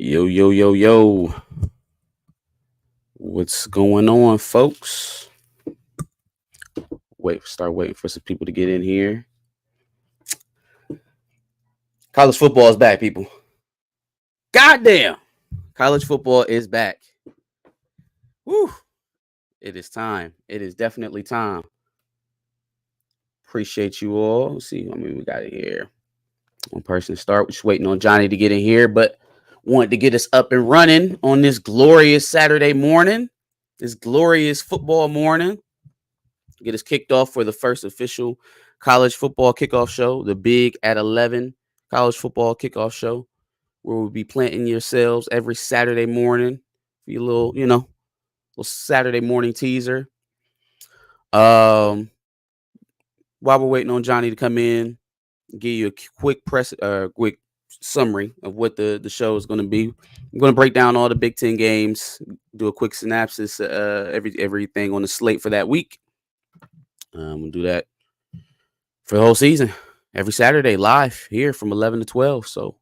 Yo, yo, yo, yo. What's going on, folks? Start waiting for some people to get in here. College football is back, people. Goddamn. College football is back. Woo. It is time. It is definitely time. Appreciate you all. Let's see. We got it here. One person to start. We're just waiting on Johnny to get in here, but wanted to get us up and running on this glorious Saturday morning, this glorious football morning. Get us kicked off for the first official college football kickoff show, the Big at 11 college football kickoff show, where we'll be planting yourselves every Saturday morning for your little Saturday morning teaser. While we're waiting on Johnny to come in, give you a quick summary of what the show is going to be. I'm going to break down all the Big Ten games, do a quick synopsis, everything on the slate for that week. We'll do that for the whole season, every Saturday, live here from 11 to 12. So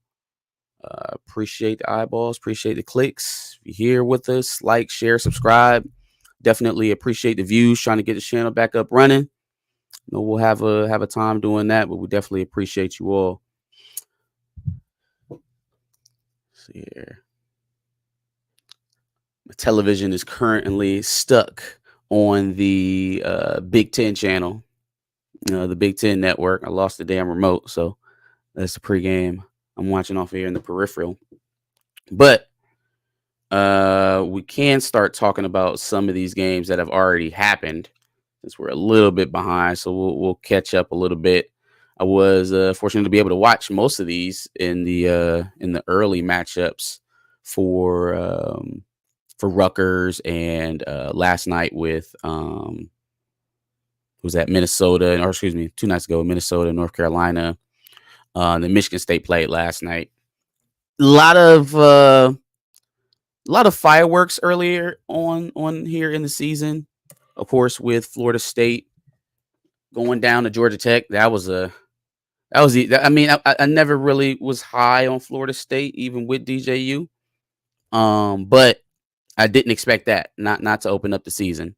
appreciate the eyeballs, appreciate the clicks. If you're here with us, like, share, subscribe. Definitely appreciate the views, trying to get the channel back up running. We'll have a time doing that, but we definitely appreciate you all. Let's see here. My television is currently stuck on the Big Ten channel, the Big Ten network. I lost the damn remote, so that's the pregame I'm watching off here in the peripheral. But we can start talking about some of these games that have already happened, since we're a little bit behind, so we'll catch up a little bit. I was fortunate to be able to watch most of these in the early matchups for Rutgers and last night with was that Minnesota, or excuse me, 2 nights ago, Minnesota, North Carolina. The Michigan State played last night. A lot of fireworks earlier on here in the season. Of course, with Florida State going down to Georgia Tech, I never really was high on Florida State, even with DJU. But I didn't expect that not to open up the season.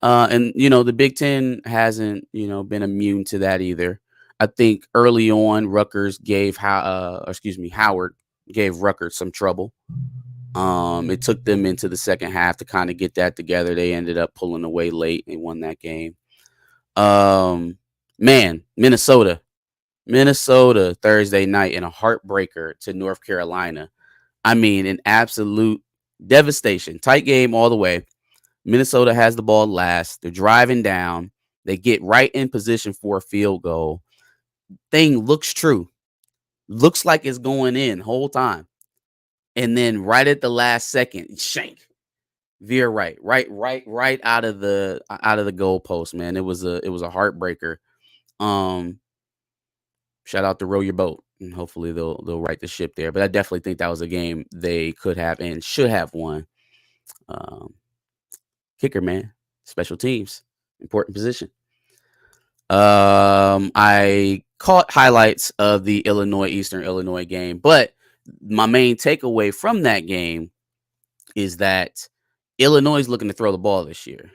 And the Big Ten hasn't been immune to that either. I think early on Rutgers gave Howard gave Rutgers some trouble. It took them into the second half to kind of get that together. They ended up pulling away late and won that game. Minnesota Thursday night in a heartbreaker to North Carolina. An absolute devastation. Tight game all the way. Minnesota has the ball last. They're driving down. They get right in position for a field goal. Thing looks true. Looks like it's going in the whole time. And then right at the last second, shank. Veer right out of the goalpost, man. It was a heartbreaker. Shout out to Row Your Boat, and hopefully they'll right the ship there. But I definitely think that was a game they could have and should have won. Kicker, man, special teams, important position. I caught highlights of the Eastern Illinois game, but my main takeaway from that game is that Illinois is looking to throw the ball this year.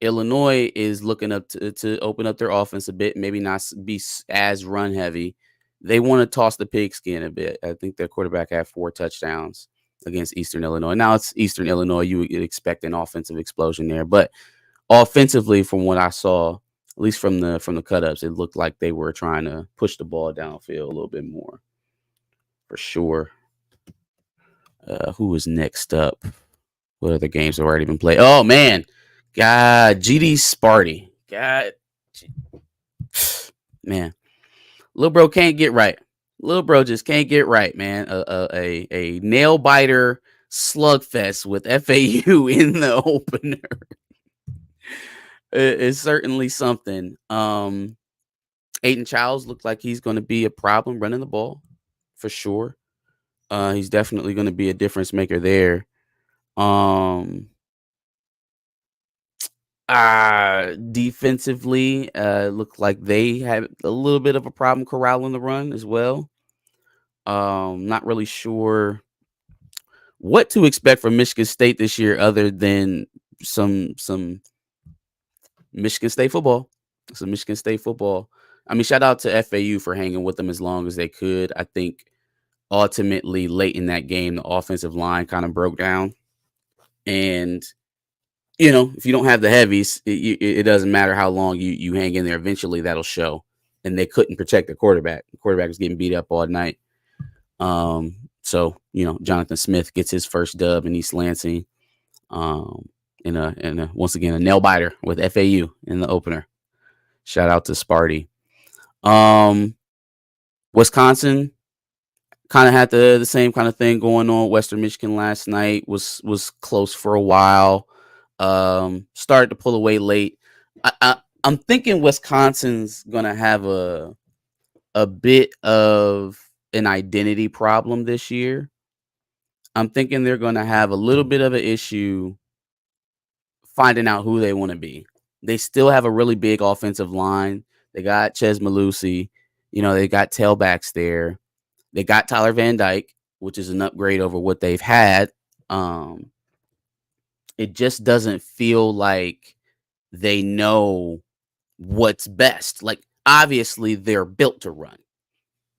Illinois is looking up to open up their offense a bit, maybe not be as run heavy. They want to toss the pigskin a bit. I think their quarterback had 4 touchdowns against Eastern Illinois. Now it's Eastern Illinois. You would expect an offensive explosion there, but offensively, from what I saw, at least from the cut-ups, it looked like they were trying to push the ball downfield a little bit more, for sure. Who is next up? What other games have already been played? Oh man, God, GD Sparty. God, man, little bro can't get right. Little bro just can't get right, man. A nail biter slugfest with FAU in the opener. It's certainly something. Aiden Childs looked like he's going to be a problem running the ball, for sure. He's definitely going to be a difference maker there. Defensively, looked like they had a little bit of a problem corralling the run as well. Not really sure what to expect from Michigan State this year, other than some Michigan State football. Some Michigan State football. I mean, shout out to FAU for hanging with them as long as they could. I think ultimately late in that game, the offensive line kind of broke down. And, if you don't have the heavies, it doesn't matter how long you hang in there. Eventually that'll show. And they couldn't protect the quarterback. The quarterback was getting beat up all night. So, Jonathan Smith gets his first dub in East Lansing. In a once again, a nail biter with FAU in the opener. Shout out to Sparty. Wisconsin kind of had the same kind of thing going on. Western Michigan last night was close for a while. Started to pull away late. I'm thinking Wisconsin's gonna have a bit of an identity problem this year. I'm thinking they're gonna have a little bit of an issue finding out who they want to be. They still have a really big offensive line. They got Ches Malusi. They got tailbacks there. They got Tyler Van Dyke, which is an upgrade over what they've had. It just doesn't feel like they know what's best. Like, obviously, they're built to run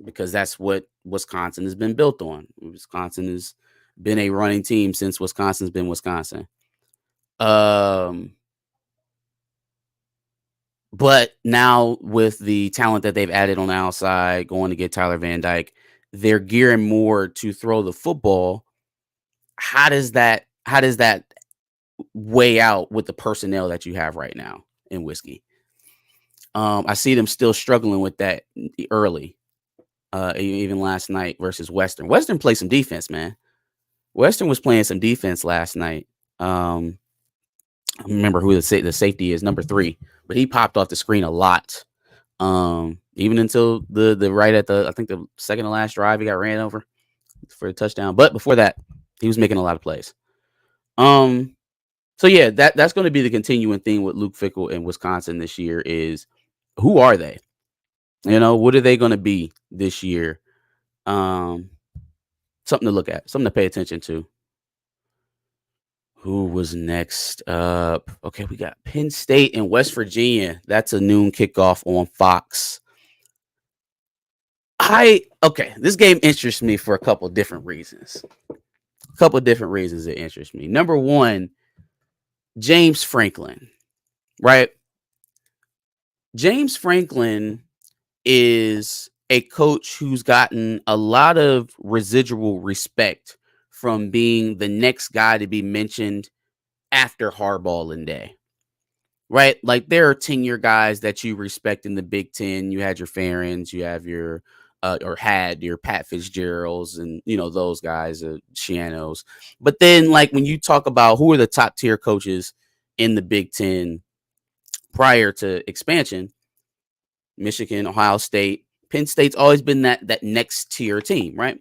because that's what Wisconsin has been built on. Wisconsin has been a running team since Wisconsin's been Wisconsin. But now with the talent that they've added on the outside, going to get Tyler Van Dyke, they're gearing more to throw the football. How does that weigh out with the personnel that you have right now in Whiskey? I see them still struggling with that early. Even last night versus Western. Western played some defense, man. Western was playing some defense last night. I remember who the safety is, number 3, but he popped off the screen a lot. Even until the right at I think the second to last drive, he got ran over for a touchdown. But before that, he was making a lot of plays. So yeah, that's going to be the continuing theme with Luke Fickell and Wisconsin this year is who are they? What are they going to be this year? Something to look at, something to pay attention to. Who was next up? Okay, we got Penn State and West Virginia. That's a noon kickoff on Fox. This game interests me for a couple different reasons. It interests me. Number one, James Franklin, right? James Franklin is a coach who's gotten a lot of residual respect from being the next guy to be mentioned after Harbaugh and Day, right? Like, there are 10-year guys that you respect in the Big Ten. You had your Ferens, you have your had your Pat Fitzgeralds and, those guys, Shianos. But then, like, when you talk about who are the top tier coaches in the Big Ten prior to expansion, Michigan, Ohio State, Penn State's always been that next tier team, right?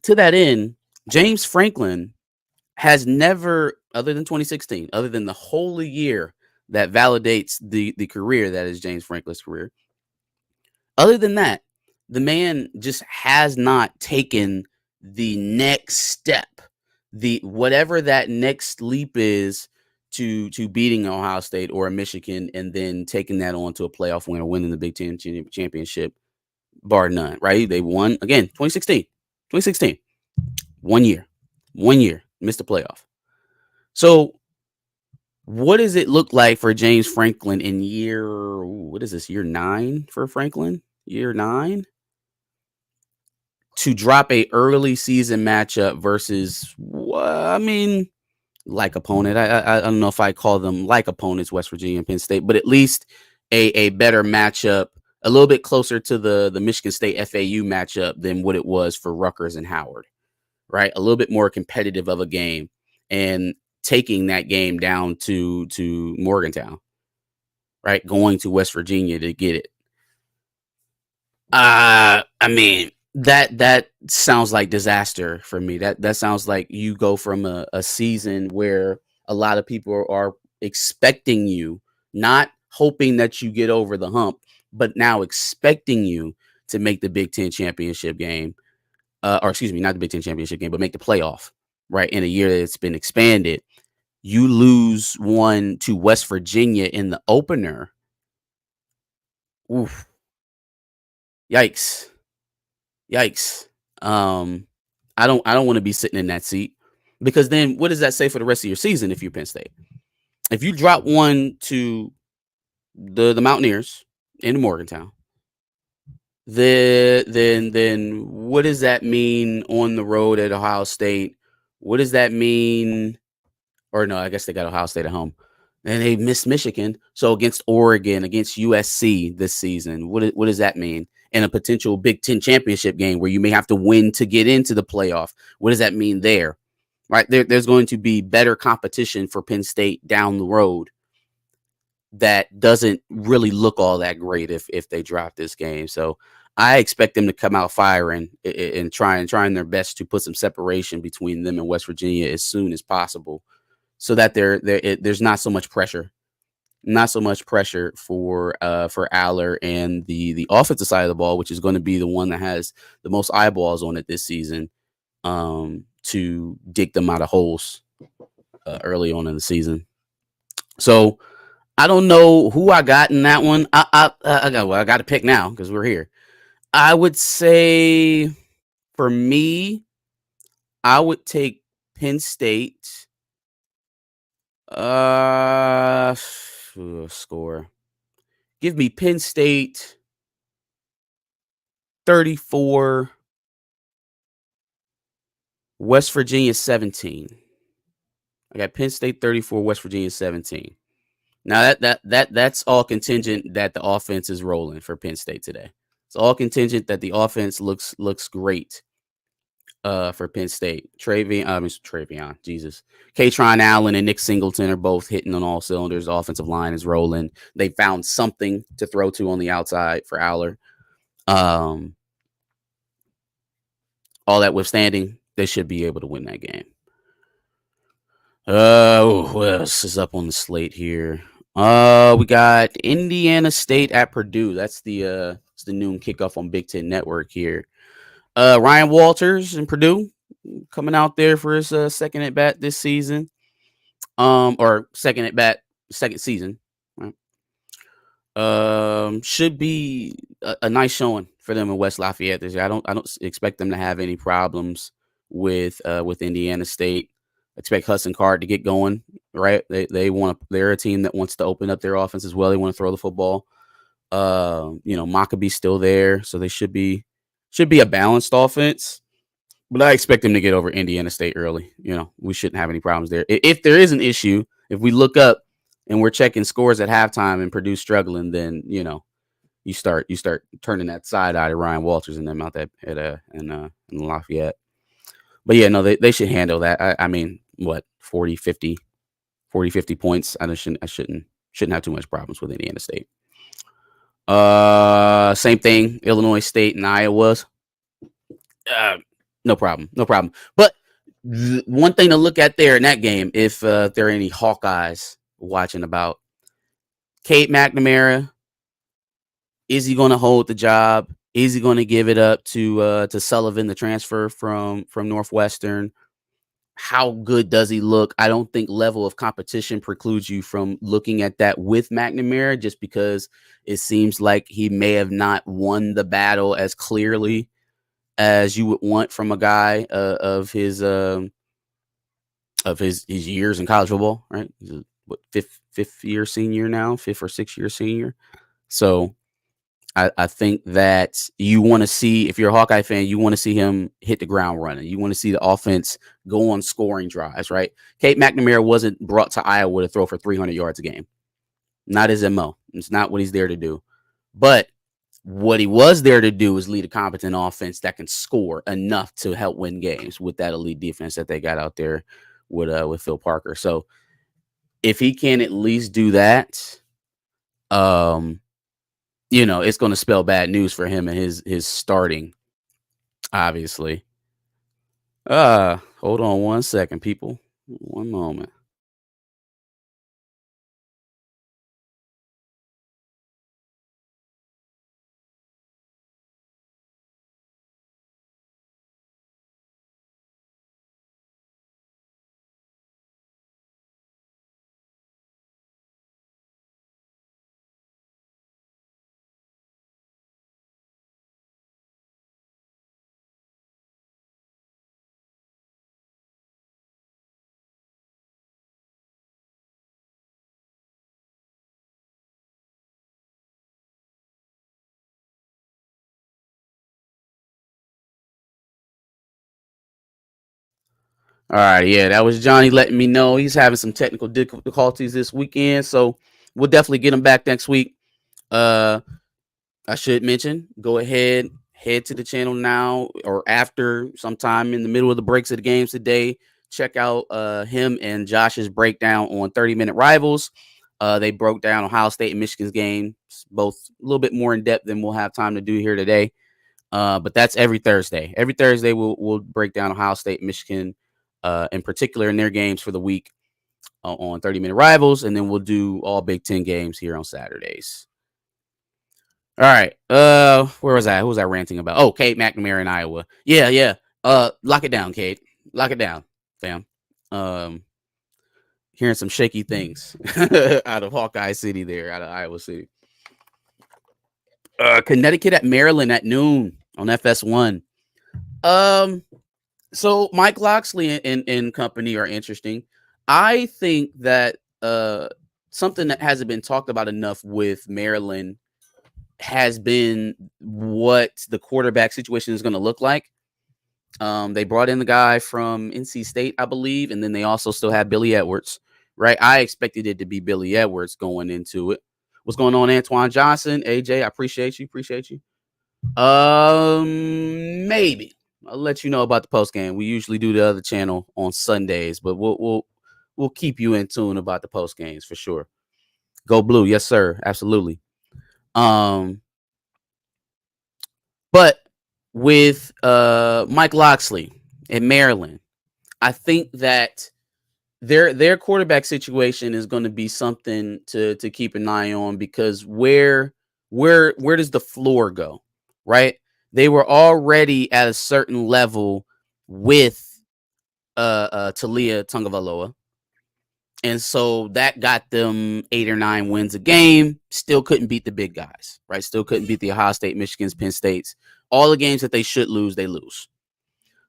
To that end, James Franklin has never, other than 2016, other than the whole year that validates the career that is James Franklin's career, other than that, the man just has not taken the next step, whatever that next leap is to beating Ohio State or Michigan and then taking that on to a playoff win or winning the Big Ten championship, bar none, right? They won, again, 2016, 1 year, missed the playoff. So what does it look like for James Franklin in year 9 for Franklin? Year 9? To drop a early season matchup versus, like opponent. I don't know if I call them like opponents, West Virginia and Penn State, but at least a better matchup, a little bit closer to the Michigan State FAU matchup than what it was for Rutgers and Howard, right? A little bit more competitive of a game and taking that game down to Morgantown, right? Going to West Virginia to get it. That sounds like disaster for me. That sounds like you go from a season where a lot of people are expecting you, not hoping that you get over the hump, but now expecting you to make the Big Ten championship game. or excuse me, not the Big Ten championship game, but make the playoff, right? In a year that it's been expanded, you lose one to West Virginia in the opener. Oof, yikes, yikes. Um, I don't want to be sitting in that seat because then what does that say for the rest of your season if you're Penn State? If you drop one to the Mountaineers in Morgantown, then what does that mean on the road at Ohio State? What does that mean? Or no, I guess they got Ohio State at home. And they missed Michigan. So against Oregon, against USC this season, what does that mean? In a potential Big Ten championship game where you may have to win to get into the playoff. What does that mean there? Right? There's going to be better competition for Penn State down the road that doesn't really look all that great if they drop this game. So I expect them to come out firing and trying their best to put some separation between them and West Virginia as soon as possible, so that there's not so much pressure, for Aller and the offensive side of the ball, which is going to be the one that has the most eyeballs on it this season, to dig them out of holes early on in the season. So I don't know who I got in that one. I got to pick now because we're here. I would say for me, I would take Penn State. Score. Give me Penn State 34, West Virginia 17. I got Penn State 34, West Virginia 17. Now that's all contingent that the offense is rolling for Penn State today. It's all contingent that the offense looks great for Penn State. Travion, Jesus. Katron Allen and Nick Singleton are both hitting on all cylinders. The offensive line is rolling. They found something to throw to on the outside for Aller. All that withstanding, they should be able to win that game. What else is up on the slate here? We got Indiana State at Purdue. That's the noon kickoff on Big Ten Network here. Ryan Walters in Purdue coming out there for his second at bat this season. Or second at bat, second season. Right? Should be a nice showing for them in West Lafayette this year. I don't expect them to have any problems with Indiana State. Expect Hudson Card to get going, right? They're a team that wants to open up their offense as well. They want to throw the football. Maccabee's still there, so they should be a balanced offense. But I expect them to get over Indiana State early. We shouldn't have any problems there. If there is an issue, if we look up and we're checking scores at halftime and Purdue struggling, then you start turning that side eye to Ryan Walters and them out there in Lafayette. But yeah, no, they should handle that. I mean, what 40, 50 points. I shouldn't have too much problems with Indiana State. Same thing, Illinois State and Iowa. No problem. But one thing to look at there in that game, if there are any Hawkeyes watching, about Cade McNamara, is he going to hold the job? Is he going to give it up to Sullivan, the transfer from Northwestern? How good does he look? I don't think level of competition precludes you from looking at that with McNamara, just because it seems like he may have not won the battle as clearly as you would want from a guy of his years in college football, right? What, fifth year senior now, 5th or 6th year senior. So I think that you want to see, if you're a Hawkeye fan, you want to see him hit the ground running. You want to see the offense go on scoring drives, right? Cade McNamara wasn't brought to Iowa to throw for 300 yards a game. Not his MO. It's not what he's there to do. But what he was there to do is lead a competent offense that can score enough to help win games with that elite defense that they got out there with Phil Parker. So if he can at least do that, it's going to spell bad news for him and his starting, obviously. Hold on one second, people. One moment. All right, yeah, that was Johnny letting me know he's having some technical difficulties this weekend, so we'll definitely get him back next week. I should mention, go ahead, head to the channel now or after, sometime in the middle of the breaks of the games today. Check out him and Josh's breakdown on 30-minute rivals. They broke down Ohio State and Michigan's game, both a little bit more in depth than we'll have time to do here today. But that's every Thursday. Every Thursday we'll break down Ohio State and Michigan, in particular in their games for the week on 30-minute rivals, and then we'll do all Big Ten games here on Saturdays. All right. Where was I? Who was I ranting about? Oh, Kate McNamara in Iowa. Yeah. Lock it down, Kate. Lock it down, fam. Hearing some shaky things out of Hawkeye City there, out of Iowa City. Connecticut at Maryland at noon on FS1. So Mike Locksley and company are interesting. I think that something that hasn't been talked about enough with Maryland has been what the quarterback situation is going to look like. They brought in the guy from NC State, I believe, and then they also still have Billy Edwards, right? I expected it to be Billy Edwards going into it. What's going on, Antoine Johnson? AJ, I appreciate you. Maybe I'll let you know about the post game. We usually do the other channel on Sundays, but we'll keep you in tune about the post games for sure. Go Blue, yes sir, absolutely. But with Mike Locksley in Maryland, I think that their quarterback situation is going to be something to keep an eye on, because where does the floor go, right? They were already at a certain level with Talia Tungavaloa. And so that got them 8 or 9 wins a game. Still couldn't beat the big guys, right? Still couldn't beat the Ohio State, Michigans, Penn States. All the games that they should lose, they lose.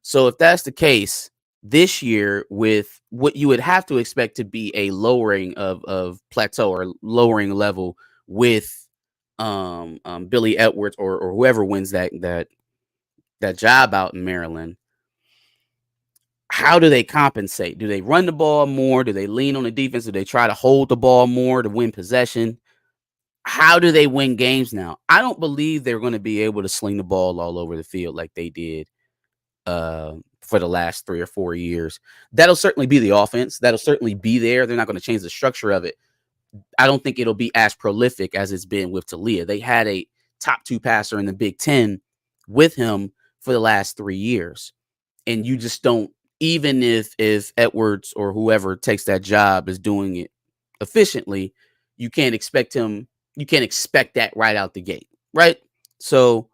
So if that's the case, this year, with what you would have to expect to be a lowering of plateau or lowering level with Billy Edwards or whoever wins that job out in Maryland, how do they compensate? Do they run the ball more? Do they lean on the defense? Do they try to hold the ball more to win possession? How do they win games now? I don't believe they're going to be able to sling the ball all over the field like they did for the last 3 or 4 years. That'll certainly be the offense. That'll certainly be there. They're not going to change the structure of it. I don't think it'll be as prolific as it's been with Talia. They had a top 2 passer in the Big Ten with him for the last 3 years. And you just don't, even if Edwards or whoever takes that job is doing it efficiently, you can't expect that right out the gate, right? So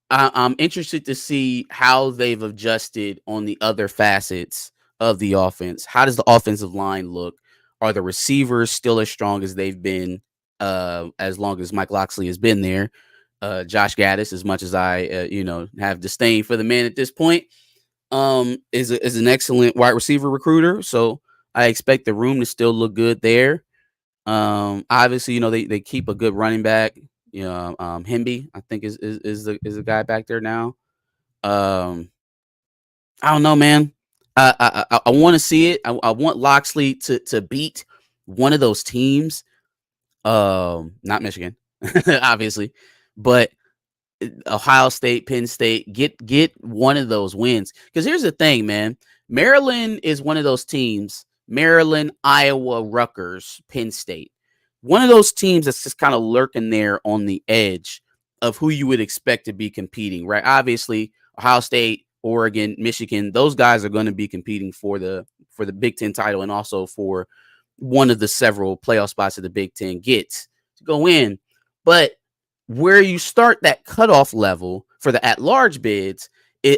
I'm interested to see how they've adjusted on the other facets of the offense. How does the offensive line look? Are the receivers still as strong as they've been as long as Mike Locksley has been there? Josh Gaddis, as much as I have disdain for the man at this point, is an excellent wide receiver recruiter. So I expect the room to still look good there. Obviously, they keep a good running back. Hemby, I think is the guy back there now. I don't know, man. I want to see it. I want Locksley to beat one of those teams. Not Michigan, obviously, but Ohio State, Penn State, get one of those wins. Because here's the thing, man. Maryland is one of those teams. Maryland, Iowa, Rutgers, Penn State. One of those teams that's just kind of lurking there on the edge of who you would expect to be competing, right? Obviously, Ohio State, Oregon, Michigan, those guys are going to be competing for the Big Ten title and also for one of the several playoff spots that the Big Ten gets to go in. But where you start that cutoff level for the at-large bids,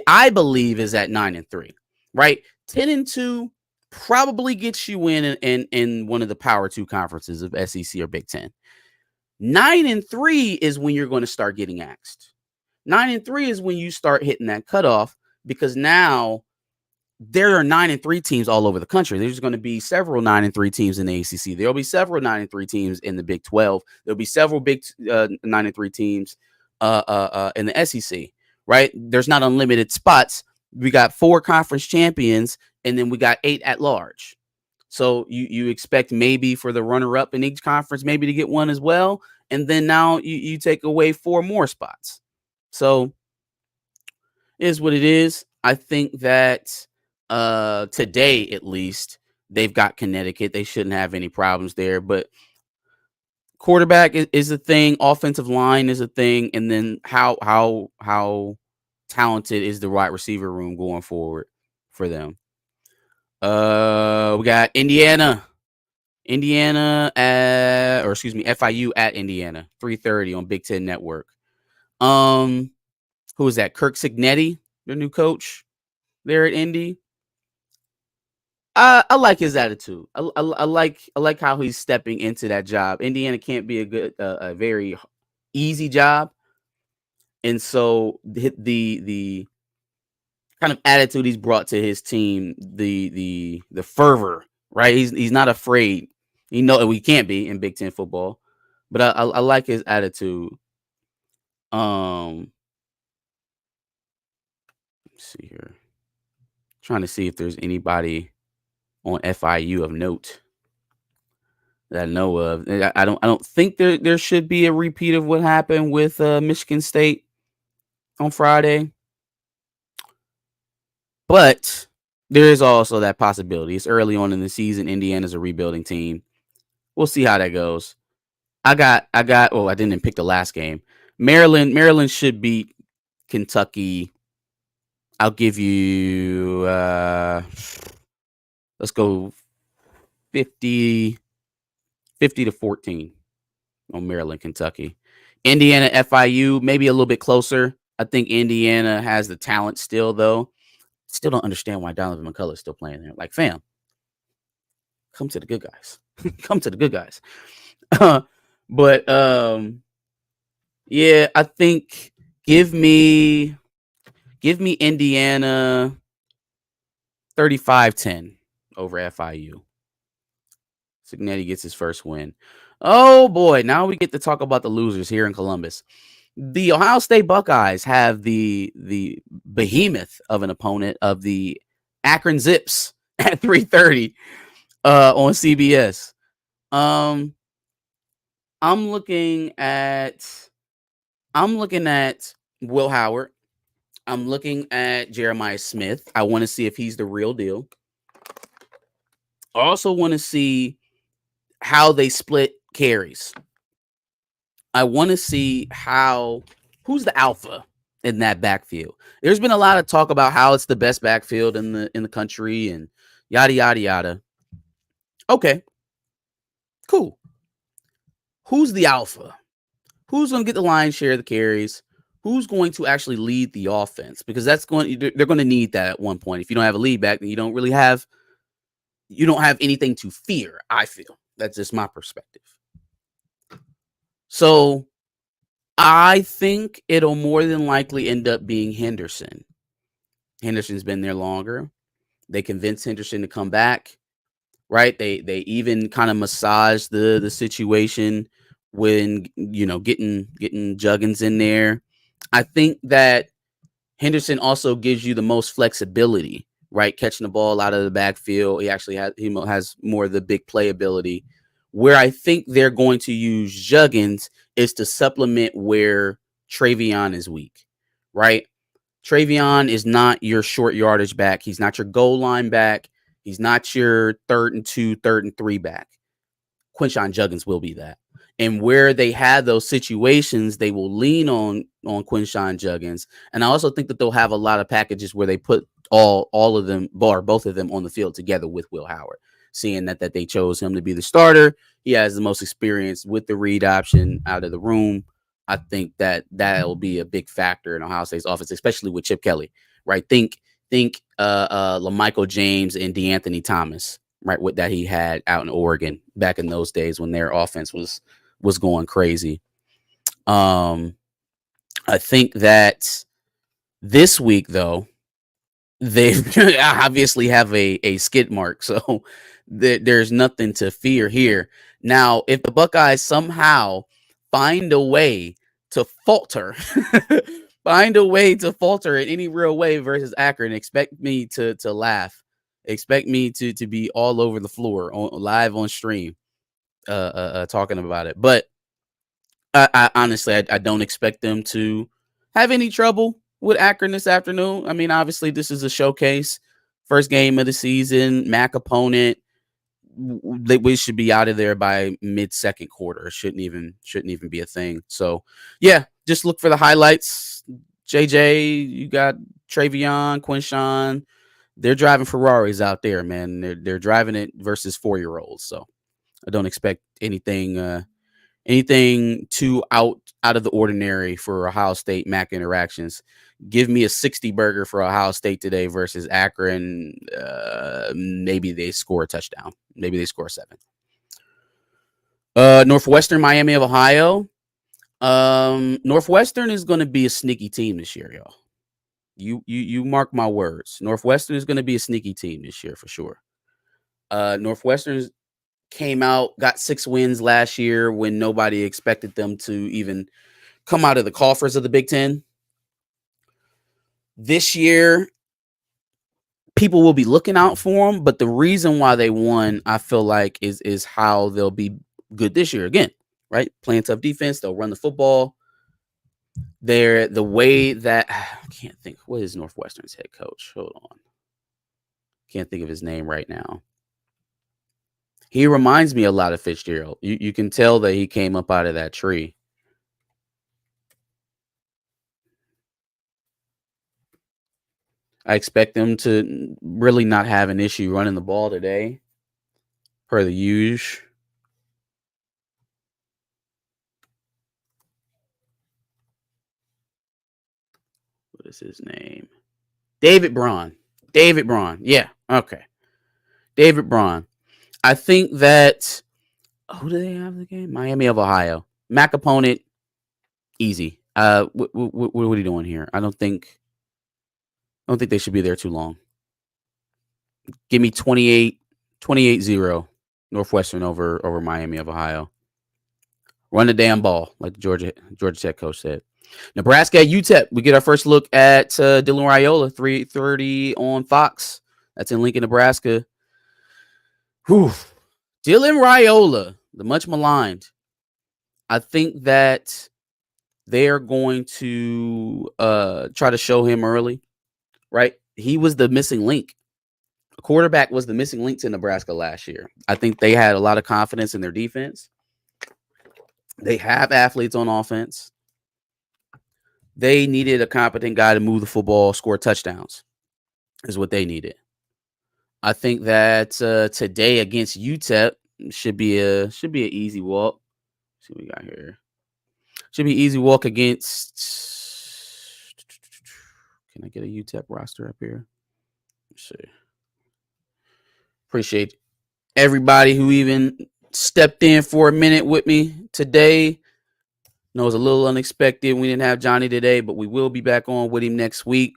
I believe is at 9-3, right? 10-2 probably gets you in one of the Power 2 conferences of SEC or Big Ten. 9-3 is when you're going to start getting axed. 9-3 is when you start hitting that cutoff, because now there are 9-3 teams all over the country. There's going to be several 9-3 teams in the ACC. There'll be several 9-3 teams in the Big 12. There'll be several big 9-3 teams in the SEC, right? There's not unlimited spots. We got 4 conference champions and then we got 8 at large. So you expect maybe for the runner up in each conference maybe to get one as well, and then now you take away 4 more spots. So it is what it is. I think that today at least they've got Connecticut. They shouldn't have any problems there, but quarterback is a thing, offensive line is a thing, and then how talented is the wide receiver room going forward for them. We got Indiana at, or excuse me, FIU at Indiana, 3:30 on Big Ten Network. Who is that? Kirk Cignetti, their new coach there at Indy. I like his attitude. I like how he's stepping into that job. Indiana can't be a very easy job, and so the kind of attitude he's brought to his team, the fervor, right? He's not afraid. You know, we can't be in Big Ten football, but I like his attitude. Let's see here. Trying to see if there's anybody on FIU of note that I know of. I don't think there should be a repeat of what happened with Michigan State on Friday. But there is also that possibility. It's early on in the season. Indiana's a rebuilding team. We'll see how that goes. I didn't pick the last game. Maryland should beat Kentucky. I'll give you let's go 50 to 14 on Maryland, Kentucky. Indiana, FIU, maybe a little bit closer. I think Indiana has the talent still, though. Still don't understand why Donovan McCullough is still playing there. Like, fam, come to the good guys. Come to the good guys. But yeah, I think give me Indiana 35-10 over FIU. Cignetti gets his first win. Oh boy, now we get to talk about the losers here in Columbus. The Ohio State Buckeyes have the behemoth of an opponent of the Akron Zips at 3:30 on CBS. I'm looking at Will Howard. I'm looking at Jeremiah Smith. I want to see if he's the real deal. I also want to see how they split carries. I want to see who's the alpha in that backfield. There's been a lot of talk about how it's the best backfield in the country and yada yada yada. Okay, cool. Who's the alpha? Who's going to get the lion's share of the carries? Who's going to actually lead the offense? Because they're going to need that at one point. If you don't have a lead back, then you don't have anything to fear. I feel that's just my perspective. So I think it'll more than likely end up being Henderson. Henderson's been there longer. They convinced Henderson to come back, right? They even kind of massaged the situation when, getting Juggins in there. I think that Henderson also gives you the most flexibility, right? Catching the ball out of the backfield. He has more of the big play ability. Where I think they're going to use Juggins is to supplement where Travion is weak, right? Travion is not your short yardage back. He's not your goal line back. He's not your 3rd and 2, 3rd and 3 back. Quinshon Juggins will be that. And where they had those situations, they will lean on Quinshon Juggins. And I also think that they'll have a lot of packages where they put all of them, or both of them, on the field together with Will Howard. Seeing that they chose him to be the starter, he has the most experience with the read option out of the room. I think that'll be a big factor in Ohio State's offense, especially with Chip Kelly, right? Think LaMichael James and DeAnthony Thomas, right? What that he had out in Oregon back in those days when their offense was going crazy. I think that this week, though, they obviously have a skid mark, so there's nothing to fear here. Now, if the Buckeyes somehow find a way to falter, in any real way versus Akron, expect me to laugh Expect me to be all over the floor live on stream, talking about it. But I honestly, I don't expect them to have any trouble with Akron this afternoon. I mean, obviously, this is a showcase, first game of the season, MAC opponent. We should be out of there by mid-second quarter. Shouldn't even be a thing. So, yeah, just look for the highlights. JJ, you got Travion, Quinshawn. They're driving Ferraris out there, man. They're driving it versus 4-year-olds. So I don't expect anything too out of the ordinary for Ohio State MAC interactions. Give me a 60 burger for Ohio State today versus Akron. Maybe they score a touchdown. Maybe they score 7. Northwestern, Miami of Ohio. Northwestern is going to be a sneaky team this year, y'all. You mark my words. Northwestern is going to be a sneaky team this year for sure. Northwestern came out, got 6 wins last year when nobody expected them to even come out of the coffers of the Big Ten. This year, people will be looking out for them, but the reason why they won, I feel like, is how they'll be good this year again, right? Playing tough defense, they'll run the football. They're the way that I can't think. What is Northwestern's head coach? Hold on. Can't think of his name right now. He reminds me a lot of Fitzgerald. You can tell that he came up out of that tree. I expect them to really not have an issue running the ball today, per the usual. What is his name? David Braun. David Braun. Yeah. Okay. David Braun. I think that. Who do they have the game? Miami of Ohio. MAC opponent. Easy. What are you doing here? I don't think they should be there too long. Give me 28-0 Northwestern over Miami of Ohio. Run the damn ball, like the Georgia Tech coach said. Nebraska at UTEP. We get our first look at Dylan Raiola, 3:30 on Fox. That's in Lincoln, Nebraska. Whew. Dylan Raiola, the much maligned. I think that they are going to try to show him early, right? He was the missing link. A quarterback was the missing link to Nebraska last year. I think they had a lot of confidence in their defense. They have athletes on offense. They needed a competent guy to move the football, score touchdowns, is what they needed. I think that today against UTEP should be an easy walk. Let's see what we got here. Should be easy walk against. Can I get a UTEP roster up here? Let's see. Appreciate everybody who even stepped in for a minute with me today. No, it was a little unexpected. We didn't have Johnny today, but we will be back on with him next week.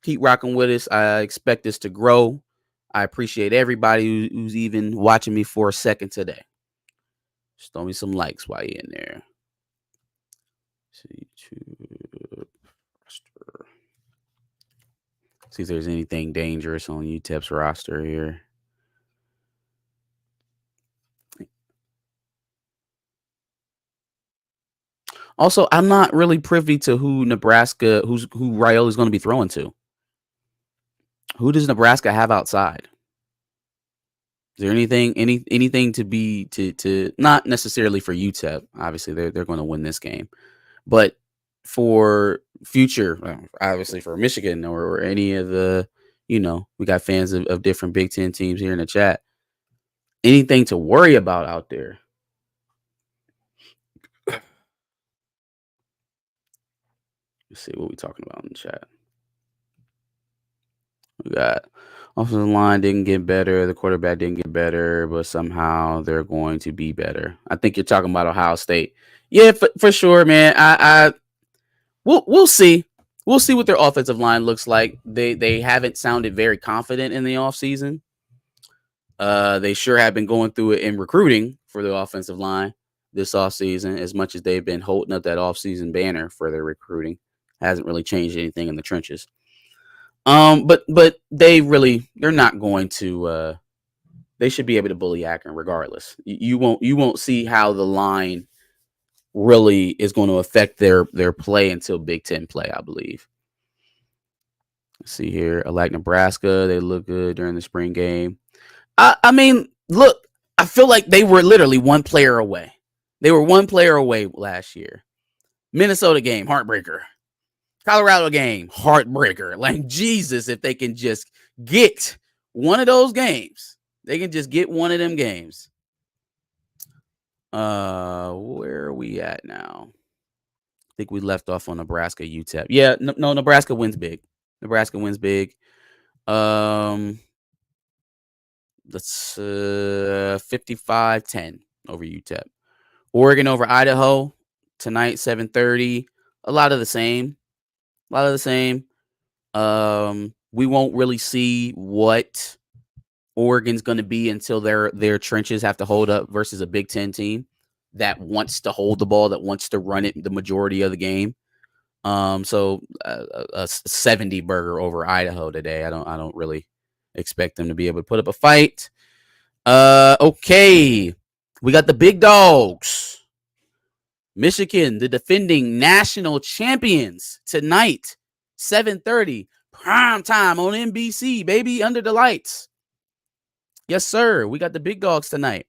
Keep rocking with us. I expect this to grow. I appreciate everybody who's even watching me for a second today. Just throw me some likes while you're in there. See if there's anything dangerous on UTEP's roster here. Also, I'm not really privy to who Raiola is going to be throwing to. Who does Nebraska have outside? Is there anything to be to not necessarily for UTEP? Obviously, they're going to win this game, but for future, obviously for Michigan or any of the, we got fans of different Big Ten teams here in the chat. Anything to worry about out there? Let's see what we're talking about in the chat. We got offensive line didn't get better. The quarterback didn't get better, but somehow they're going to be better. I think you're talking about Ohio State. Yeah, for sure, man. We'll see. We'll see what their offensive line looks like. They haven't sounded very confident in the offseason. They sure have been going through it in recruiting for the offensive line this offseason, as much as they've been holding up that offseason banner for their recruiting. Hasn't really changed anything in the trenches. But they're not going to. They should be able to bully Akron regardless. You won't see how the line really is going to affect their play until Big Ten play, I believe. Let's see here. I like Nebraska. They look good during the spring game. I mean, look, I feel like they were literally one player away. They were one player away last year. Minnesota game, heartbreaker. Colorado game, heartbreaker. Like, Jesus, if they can just get one of those games. They can just get one of them games. Where are we at now? I think we left off on Nebraska, UTEP. Yeah, no, Nebraska wins big. Nebraska wins big. Let's 55-10 over UTEP. Oregon over Idaho tonight, 7:30. A lot of the same. We won't really see what Oregon's going to be until their trenches have to hold up versus a Big Ten team that wants to hold the ball, that wants to run it the majority of the game. So a 70 burger over Idaho today. I don't really expect them to be able to put up a fight. Okay, we got the big dogs. Michigan, the defending national champions, tonight, 7:30, prime time on NBC, baby, under the lights. Yes, sir. We got the big dogs tonight.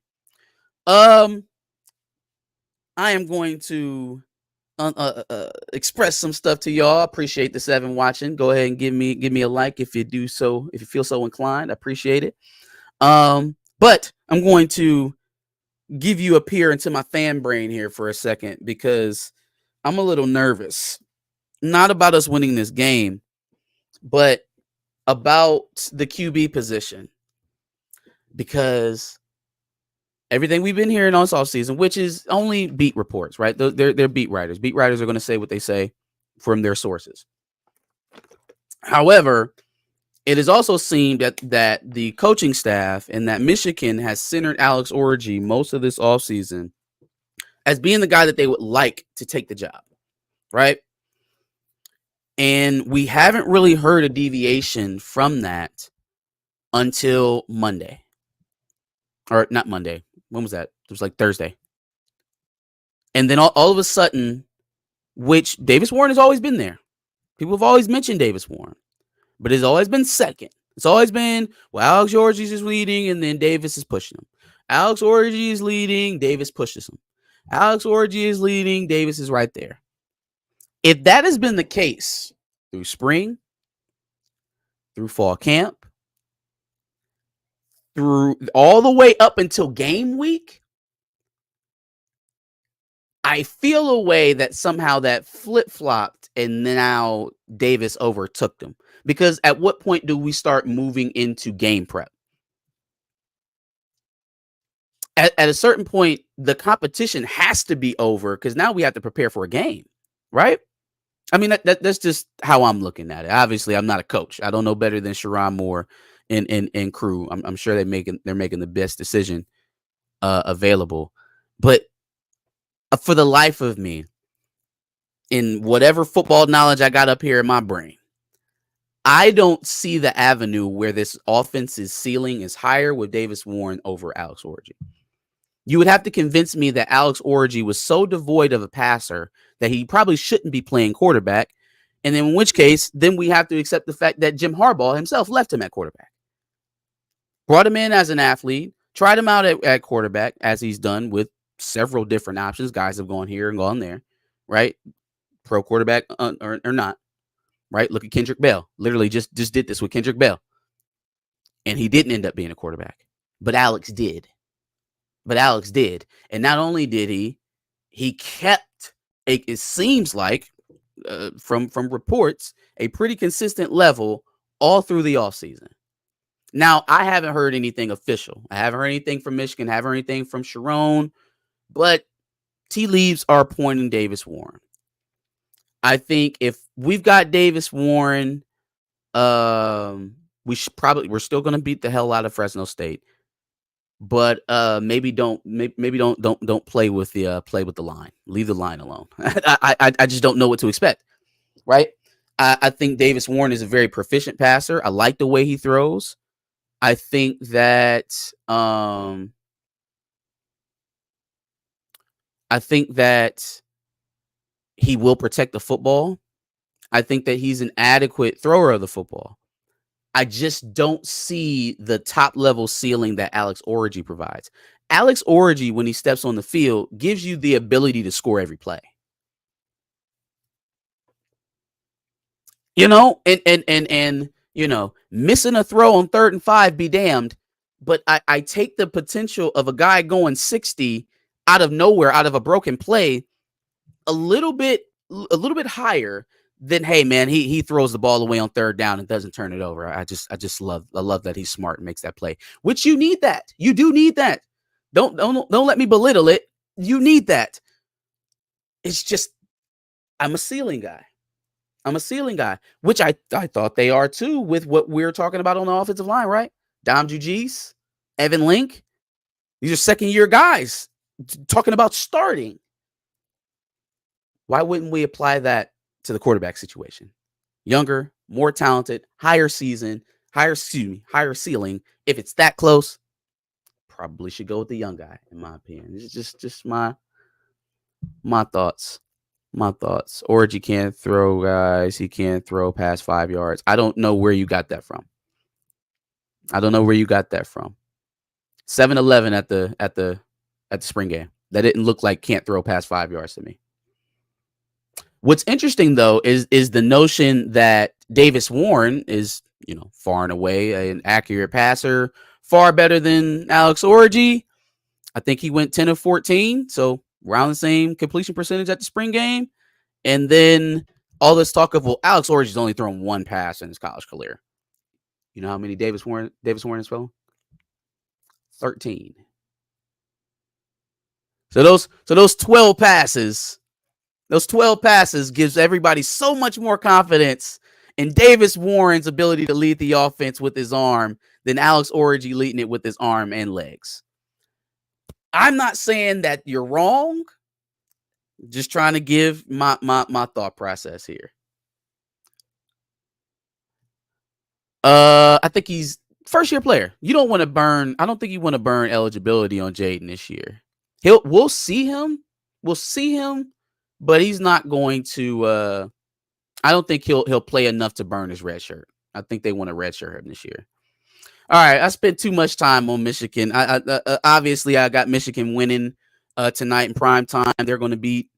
I am going to express some stuff to y'all. I appreciate the 7 watching. Go ahead and give me a like if you do so, if you feel so inclined. I appreciate it. But I'm going to give you a peer into my fan brain here for a second because I'm a little nervous. Not about us winning this game, but about the QB position. Because everything we've been hearing all this offseason, which is only beat reports, right? They're beat writers. Beat writers are going to say what they say from their sources. However, it is also seemed that the coaching staff and that Michigan has centered Alex Orji most of this offseason as being the guy that they would like to take the job, right? And we haven't really heard a deviation from that until Monday. Or not Monday. When was that? It was like Thursday. And then all of a sudden, which Davis Warren has always been there. People have always mentioned Davis Warren. But it's always been second. It's always been, well, Alex Orji is leading, and then Davis is pushing him. Alex Orji is leading, Davis pushes him. Alex Orji is leading, Davis is right there. If that has been the case through spring, through fall camp, through all the way up until game week, I feel a way that somehow that flip-flopped and now Davis overtook them. Because at what point do we start moving into game prep? At a certain point, the competition has to be over because now we have to prepare for a game, right? I mean, that's just how I'm looking at it. Obviously, I'm not a coach. I don't know better than Sharon Moore and crew. I'm sure they're making the best decision available. But for the life of me, in whatever football knowledge I got up here in my brain, I don't see the avenue where this offense's ceiling is higher with Davis Warren over Alex Orji. You would have to convince me that Alex Orji was so devoid of a passer that he probably shouldn't be playing quarterback. And then in which case, then we have to accept the fact that Jim Harbaugh himself left him at quarterback. Brought him in as an athlete, tried him out at quarterback, as he's done with several different options. Guys have gone here and gone there, right? Pro quarterback or not, right? Look at Kendrick Bell. Literally just did this with Kendrick Bell. And he didn't end up being a quarterback. But Alex did. And not only did he kept, it seems like, from reports, a pretty consistent level all through the offseason. Now, I haven't heard anything official. I haven't heard anything from Michigan, haven't heard anything from Sharon, but tea leaves are pointing Davis Warren. I think if we've got Davis Warren, we're still going to beat the hell out of Fresno State. But maybe don't play with the line. Leave the line alone. I just don't know what to expect, right? I think Davis Warren is a very proficient passer. I like the way he throws. I think that he will protect the football. I think that he's an adequate thrower of the football. I just don't see the top level ceiling that Alex Orji provides. Alex Orji, when he steps on the field, gives you the ability to score every play. And missing a throw on 3rd and 5 be damned. But I take the potential of a guy going 60 out of nowhere, out of a broken play, a little bit higher than, hey man, he throws the ball away on 3rd down and doesn't turn it over. I love that he's smart and makes that play. Which you need that. You do need that. Don't let me belittle it. You need that. It's just I'm a ceiling guy. Which I thought they are too with what we're talking about on the offensive line, right? Dom Jujis, Evan Link. These are 2nd-year guys talking about starting. Why wouldn't we apply that to the quarterback situation? Younger, more talented, higher ceiling. If it's that close, probably should go with the young guy, in my opinion. It's just my thoughts. Orji can't throw, guys. He can't throw past 5 yards. I don't know where you got that from. 7-11 at the spring game. That didn't look like can't throw past 5 yards to me. What's interesting though is the notion that Davis Warren is, far and away an accurate passer, far better than Alex Orji. I think he went 10 of 14, so around the same completion percentage at the spring game. And then all this talk of, well, Alex Orji's only thrown 1 pass in his college career. You know how many Davis Warren has thrown? 13. So those 12 passes gives everybody so much more confidence in Davis Warren's ability to lead the offense with his arm than Alex Orji leading it with his arm and legs. I'm not saying that you're wrong. Just trying to give my thought process here. I think he's 1st-year player. You don't want to burn. I don't think you want to burn eligibility on Jaden this year. We'll see him, but he's not going to. I don't think he'll play enough to burn his red shirt. I think they want to redshirt him this year. All right, I spent too much time on Michigan. Obviously I got Michigan winning tonight in prime time. They're going to beat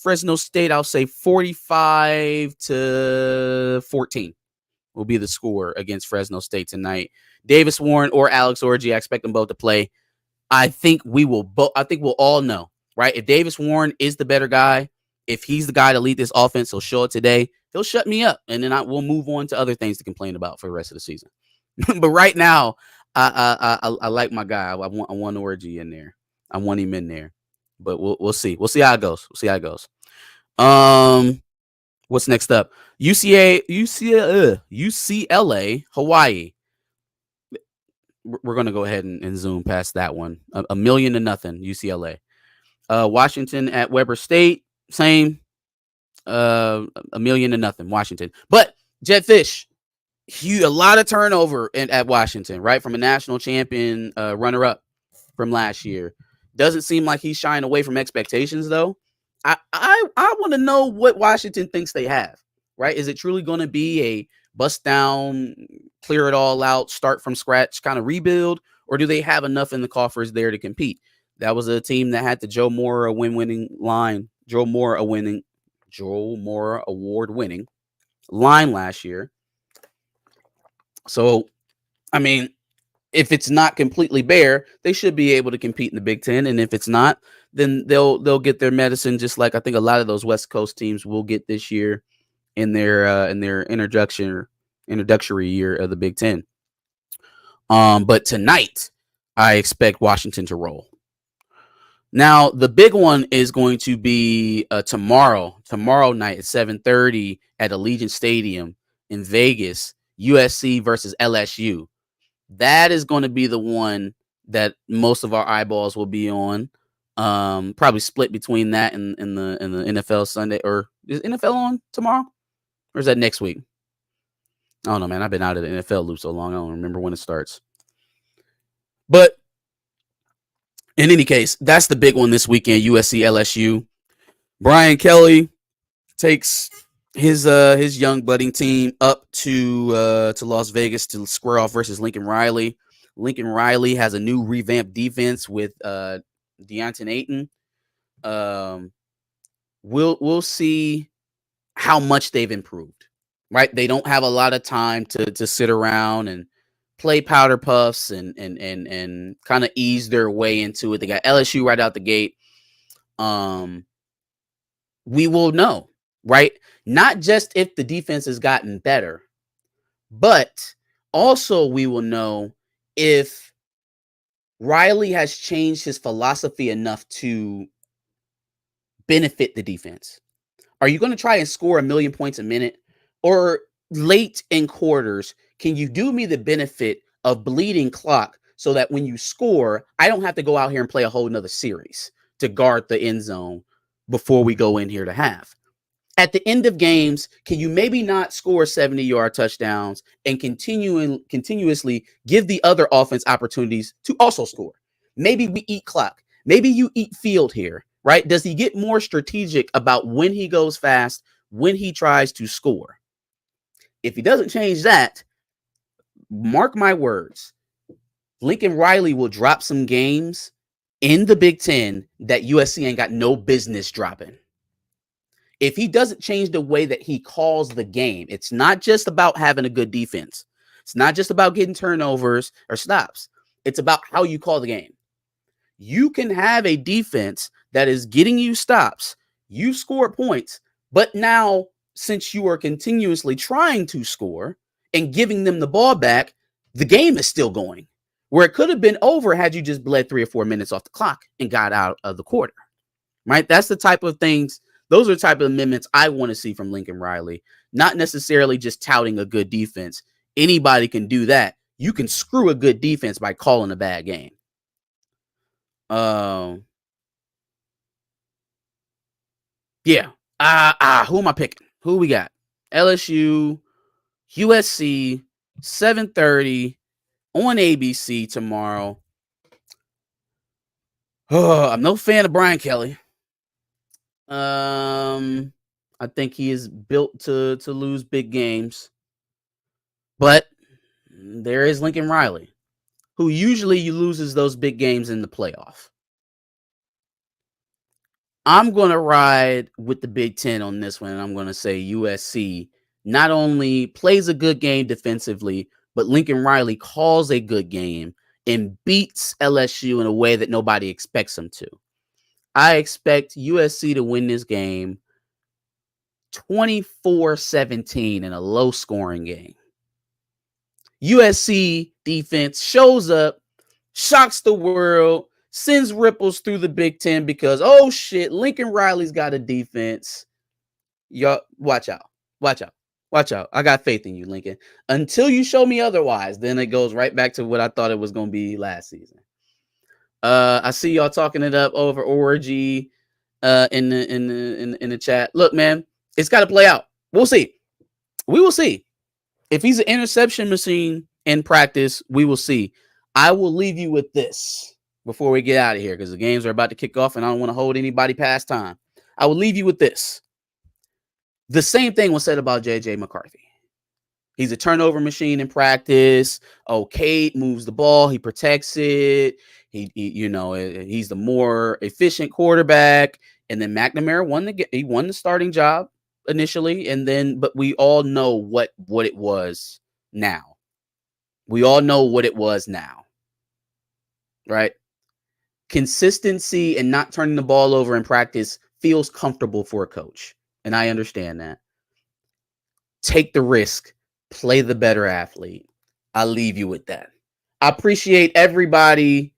Fresno State. I'll say 45-14 will be the score against Fresno State tonight. Davis Warren or Alex Orji, I expect them both to play. I think we'll all know, right? If Davis Warren is the better guy, if he's the guy to lead this offense, he'll show it today. He'll shut me up, and then we'll move on to other things to complain about for the rest of the season. But right now, I like my guy. I want Orji in there. I want him in there. But we'll see. We'll see how it goes. What's next up? UCLA, Hawaii. We're gonna go ahead and zoom past that one. A 1,000,000-0 UCLA. Washington at Weber State, same. 1,000,000-0 Washington. But Jedd Fisch, a lot of turnover at Washington, right? From a national champion runner-up from last year. Doesn't seem like he's shying away from expectations, though. I want to know what Washington thinks they have, right? Is it truly going to be a bust down, clear it all out, start from scratch kind of rebuild, or do they have enough in the coffers there to compete? That was a team that had the Joe Moore award-winning line last year. So, I mean, if it's not completely bare, they should be able to compete in the Big Ten. And if it's not, then they'll get their medicine, just like I think a lot of those West Coast teams will get this year in their introductory year of the Big Ten. But tonight, I expect Washington to roll. Now, the big one is going to be tomorrow night at 7:30 at Allegiant Stadium in Vegas, USC versus LSU. That is going to be the one that most of our eyeballs will be on. Probably split between that and the NFL Sunday, or Is NFL on tomorrow? Or is that next week? I don't know, man. I've been out of the NFL loop so long. I don't remember when it starts. But in any case, that's the big one this weekend, USC LSU. Brian Kelly takes his young budding team up to Las Vegas to square off versus Lincoln Riley. Lincoln Riley has a new revamped defense with Deontay Ayton. We'll see how much they've improved. Right? They don't have a lot of time to sit around and play powder puffs and kind of ease their way into it. They got LSU right out the gate. We will know, right? Not just if the defense has gotten better, but also we will know if Riley has changed his philosophy enough to benefit the defense. Are you going to try and score 1 million points a minute? Or late in quarters, can you do me the benefit of bleeding clock so that when you score, I don't have to go out here and play a whole nother series to guard the end zone before we go in here to half? At the end of games, can you maybe not score 70-yard touchdowns and continuously give the other offense opportunities to also score? Maybe we eat clock. Maybe you eat field here, right? Does he get more strategic about when he goes fast, when he tries to score? If he doesn't change that, mark my words, Lincoln Riley will drop some games in the Big Ten that USC ain't got no business dropping. If he doesn't change the way that he calls the game, it's not just about having a good defense. It's not just about getting turnovers or stops. It's about how you call the game. You can have a defense that is getting you stops. You score points, but now since you are continuously trying to score and giving them the ball back, the game is still going. Where it could have been over had you just bled 3 or 4 minutes off the clock and got out of the quarter, right? That's the type of things, those are the type of amendments I want to see from Lincoln Riley, not necessarily just touting a good defense. Anybody can do that. You can screw a good defense by calling a bad game. Yeah. Who am I picking? Who we got? LSU, USC, 7:30 on ABC tomorrow. I'm no fan of Brian Kelly. I think he is built to lose big games. But there is Lincoln Riley, who usually loses those big games in the playoff. I'm going to ride with the Big Ten on this one, and I'm going to say USC not only plays a good game defensively, but Lincoln Riley calls a good game and beats LSU in a way that nobody expects him to. I expect USC to win this game 24-17 in a low-scoring game. USC defense shows up, shocks the world, sends ripples through the Big Ten because, oh shit, Lincoln Riley's got a defense. Y'all, watch out. Watch out. Watch out. I got faith in you, Lincoln. Until you show me otherwise, then it goes right back to what I thought it was going to be last season. I see y'all talking it up over Orgy in the chat. Look, man, it's got to play out. We'll see. We will see. If he's an interception machine in practice, we will see. I will leave you with this before we get out of here because the games are about to kick off and I don't want to hold anybody past time. I will leave you with this. The same thing was said about J.J. McCarthy. He's a turnover machine in practice. Oh, Cade moves the ball. He protects it. He's the more efficient quarterback. And then McNamara won the starting job initially. But we all know what it was now. We all know what it was now. Right? Consistency and not turning the ball over in practice feels comfortable for a coach. And I understand that. Take the risk. Play the better athlete. I'll leave you with that. I appreciate everybody.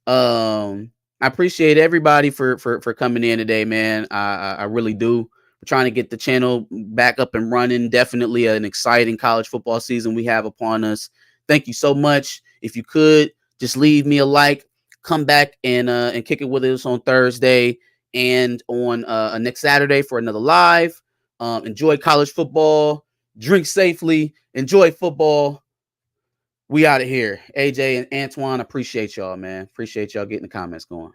I appreciate everybody for coming in today, man. I really do. We're trying to get the channel back up and running. Definitely an exciting college football season we have upon us. Thank you so much. If you could just leave me a like, come back and kick it with us on Thursday and on next Saturday for another live. Enjoy college football. Drink safely. Enjoy football. We out of here. AJ and Antoine, appreciate y'all, man. Appreciate y'all getting the comments going.